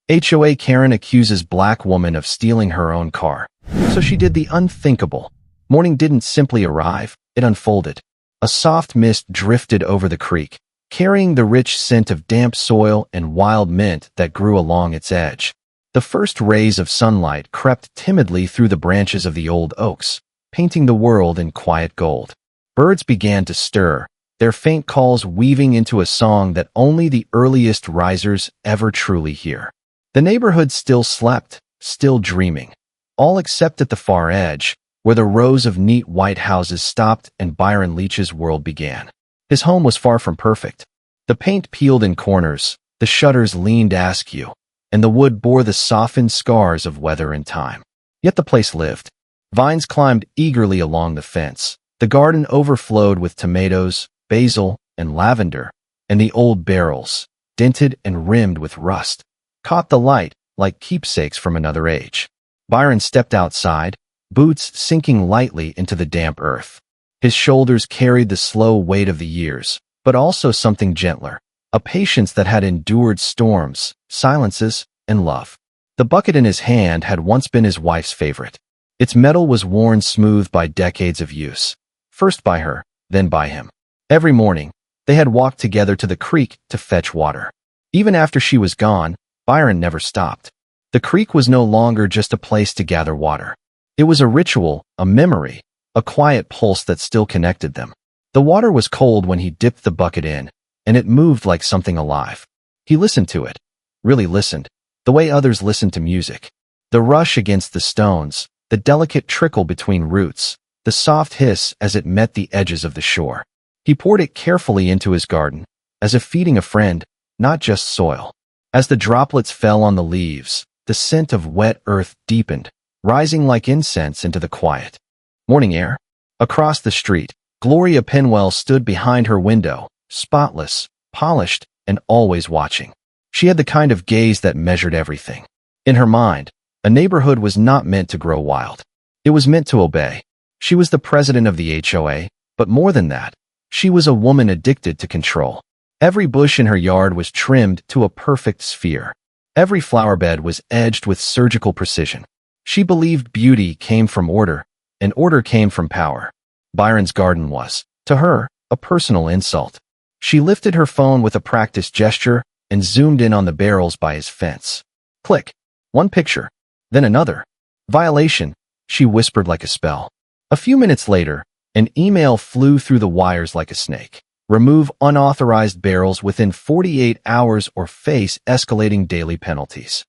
HOA Karen accuses black woman of stealing her own car. So she did the unthinkable. Morning didn't simply arrive, it unfolded. A soft mist drifted over the creek, carrying the rich scent of damp soil and wild mint that grew along its edge. The first rays of sunlight crept timidly through the branches of the old oaks, painting the world in quiet gold. Birds began to stir, their faint calls weaving into a song that only the earliest risers ever truly hear. The neighborhood still slept, still dreaming, all except at the far edge, where the rows of neat white houses stopped and Byron Leech's world began. His home was far from perfect. The paint peeled in corners, the shutters leaned askew, and the wood bore the softened scars of weather and time. Yet the place lived. Vines climbed eagerly along the fence. The garden overflowed with tomatoes, basil, and lavender, and the old barrels, dented and rimmed with rust, caught the light like keepsakes from another age. Byron stepped outside, boots sinking lightly into the damp earth. His shoulders carried the slow weight of the years, but also something gentler, a patience that had endured storms, silences, and love. The bucket in his hand had once been his wife's favorite. Its metal was worn smooth by decades of use, first by her, then by him. Every morning, they had walked together to the creek to fetch water. Even after she was gone, Byron never stopped. The creek was no longer just a place to gather water. It was a ritual, a memory, a quiet pulse that still connected them. The water was cold when he dipped the bucket in, and it moved like something alive. He listened to it, really listened, the way others listen to music. The rush against the stones, the delicate trickle between roots, the soft hiss as it met the edges of the shore. He poured it carefully into his garden, as if feeding a friend, not just soil. As the droplets fell on the leaves, the scent of wet earth deepened, rising like incense into the quiet morning air. Across the street, Gloria Penwell stood behind her window, spotless, polished, and always watching. She had the kind of gaze that measured everything. In her mind, a neighborhood was not meant to grow wild. It was meant to obey. She was the president of the HOA, but more than that, she was a woman addicted to control. Every bush in her yard was trimmed to a perfect sphere. Every flower bed was edged with surgical precision. She believed beauty came from order, and order came from power. Byron's garden was, to her, a personal insult. She lifted her phone with a practiced gesture and zoomed in on the barrels by his fence. Click. One picture. Then another. Violation, she whispered like a spell. A few minutes later, an email flew through the wires like a snake. Remove unauthorized barrels within 48 hours or face escalating daily penalties.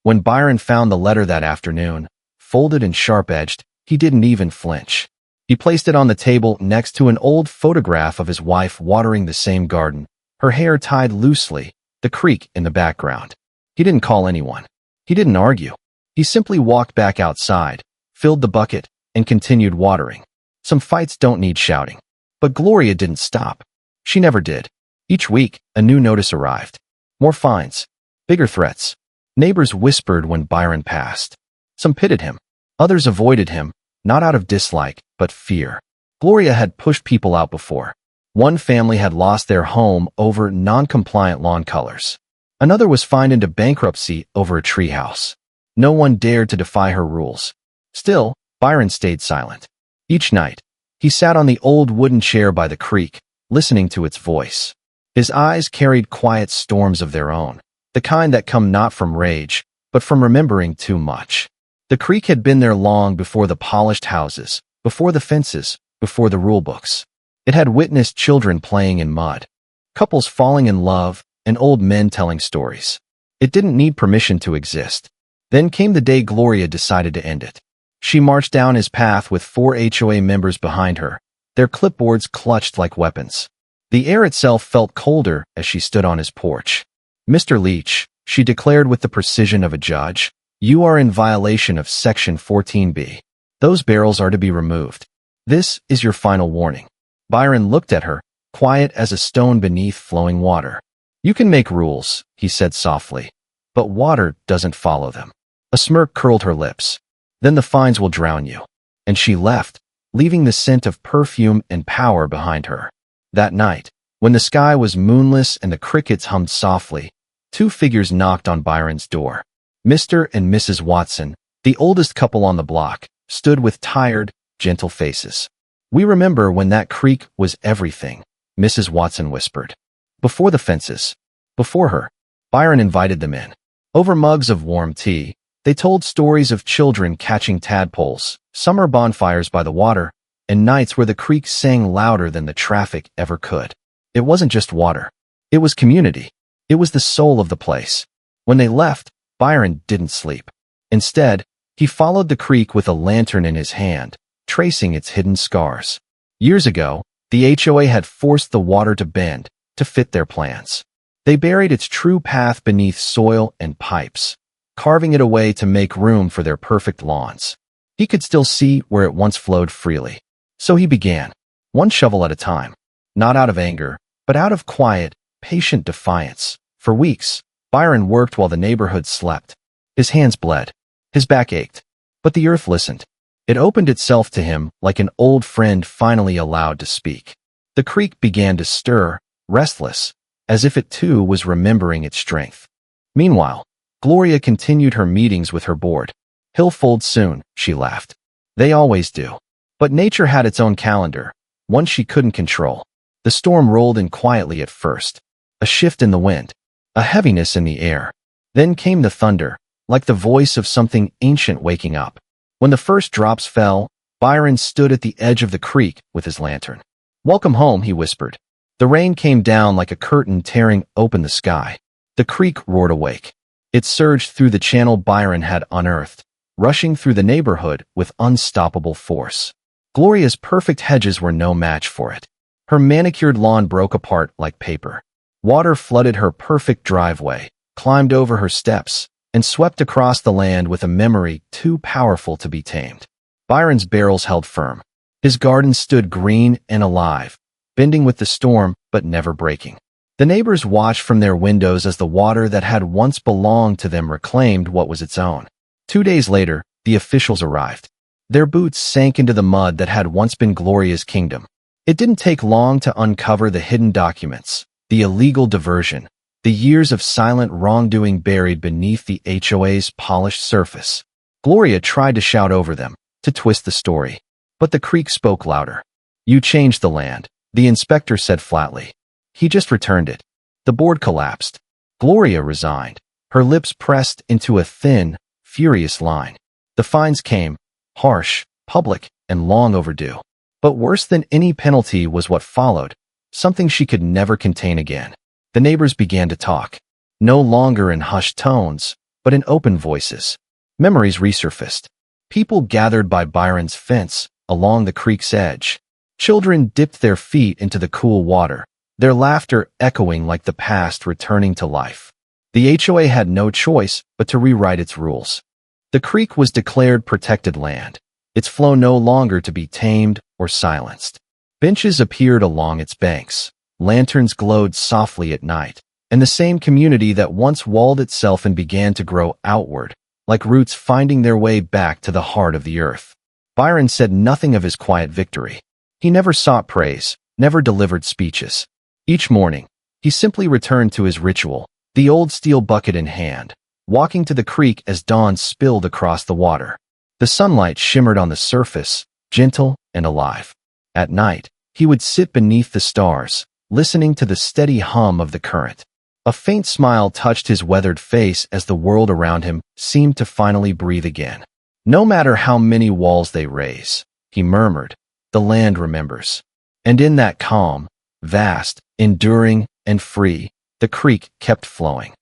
When Byron found the letter that afternoon, folded and sharp-edged, he didn't even flinch. He placed it on the table next to an old photograph of his wife watering the same garden, her hair tied loosely, the creek in the background. He didn't call anyone. He didn't argue. He simply walked back outside, filled the bucket, and continued watering. Some fights don't need shouting. But Gloria didn't stop. She never did. Each week, a new notice arrived. More fines. Bigger threats. Neighbors whispered when Byron passed. Some pitted him. Others avoided him, not out of dislike, but fear. Gloria had pushed people out before. One family had lost their home over non-compliant lawn colors. Another was fined into bankruptcy over a treehouse. No one dared to defy her rules. Still, Byron stayed silent. Each night, he sat on the old wooden chair by the creek, listening to its voice. His eyes carried quiet storms of their own, the kind that come not from rage, but from remembering too much. The creek had been there long before the polished houses, before the fences, before the rulebooks. It had witnessed children playing in mud, couples falling in love, and old men telling stories. It didn't need permission to exist. Then came the day Gloria decided to end it. She marched down his path with 4 HOA members behind her, their clipboards clutched like weapons. The air itself felt colder as she stood on his porch. Mr. Leech, she declared with the precision of a judge, you are in violation of Section 14B. Those barrels are to be removed. This is your final warning. Byron looked at her, quiet as a stone beneath flowing water. You can make rules, he said softly, but water doesn't follow them. A smirk curled her lips. Then the fines will drown you. And she left, leaving the scent of perfume and power behind her. That night, when the sky was moonless and the crickets hummed softly, Two figures knocked on Byron's door. Mr. and Mrs. Watson, the oldest couple on the block, stood with tired, gentle faces. "We remember when that creek was everything," Mrs. Watson whispered. "Before the fences." Before her, Byron invited them in. Over mugs of warm tea, they told stories of children catching tadpoles, summer bonfires by the water, and nights where the creek sang louder than the traffic ever could. It wasn't just water. It was community. It was the soul of the place. When they left, Byron didn't sleep. Instead, he followed the creek with a lantern in his hand, tracing its hidden scars. Years ago, the HOA had forced the water to bend to fit their plans. They buried its true path beneath soil and pipes, carving it away to make room for their perfect lawns. He could still see where it once flowed freely. So he began, one shovel at a time, not out of anger, but out of quiet, patient defiance. For weeks, Byron worked while the neighborhood slept. His hands bled. His back ached. But the earth listened. It opened itself to him like an old friend finally allowed to speak. The creek began to stir, restless, as if it too was remembering its strength. Meanwhile, Gloria continued her meetings with her board. "He'll fold soon," she laughed. "They always do." But nature had its own calendar, one she couldn't control. The storm rolled in quietly at first, a shift in the wind, a heaviness in the air. Then came the thunder, like the voice of something ancient waking up. When the first drops fell, Byron stood at the edge of the creek with his lantern. "Welcome home," he whispered. The rain came down like a curtain tearing open the sky. The creek roared awake. It surged through the channel Byron had unearthed, rushing through the neighborhood with unstoppable force. Gloria's perfect hedges were no match for it. Her manicured lawn broke apart like paper. Water flooded her perfect driveway, climbed over her steps, and swept across the land with a memory too powerful to be tamed. Byron's barrels held firm. His garden stood green and alive, bending with the storm but never breaking. The neighbors watched from their windows as the water that had once belonged to them reclaimed what was its own. 2 days later, the officials arrived. Their boots sank into the mud that had once been Gloria's kingdom. It didn't take long to uncover the hidden documents, the illegal diversion, the years of silent wrongdoing buried beneath the HOA's polished surface. Gloria tried to shout over them, to twist the story. But the creek spoke louder. "You changed the land," the inspector said flatly. "He just returned it." The board collapsed. Gloria resigned, her lips pressed into a thin, furious line. The fines came, harsh, public, and long overdue. But worse than any penalty was what followed, something she could never contain again. The neighbors began to talk, no longer in hushed tones, but in open voices. Memories resurfaced. People gathered by Byron's fence, along the creek's edge. Children dipped their feet into the cool water, their laughter echoing like the past returning to life. The HOA had no choice but to rewrite its rules. The creek was declared protected land, its flow no longer to be tamed or silenced. Benches appeared along its banks, lanterns glowed softly at night, and the same community that once walled itself and began to grow outward, like roots finding their way back to the heart of the earth. Byron said nothing of his quiet victory. He never sought praise, never delivered speeches. Each morning, he simply returned to his ritual, the old steel bucket in hand, walking to the creek as dawn spilled across the water. The sunlight shimmered on the surface, gentle and alive. At night, he would sit beneath the stars, listening to the steady hum of the current. A faint smile touched his weathered face as the world around him seemed to finally breathe again. "No matter how many walls they raise," he murmured, "the land remembers." And in that calm, vast, enduring, and free, the creek kept flowing.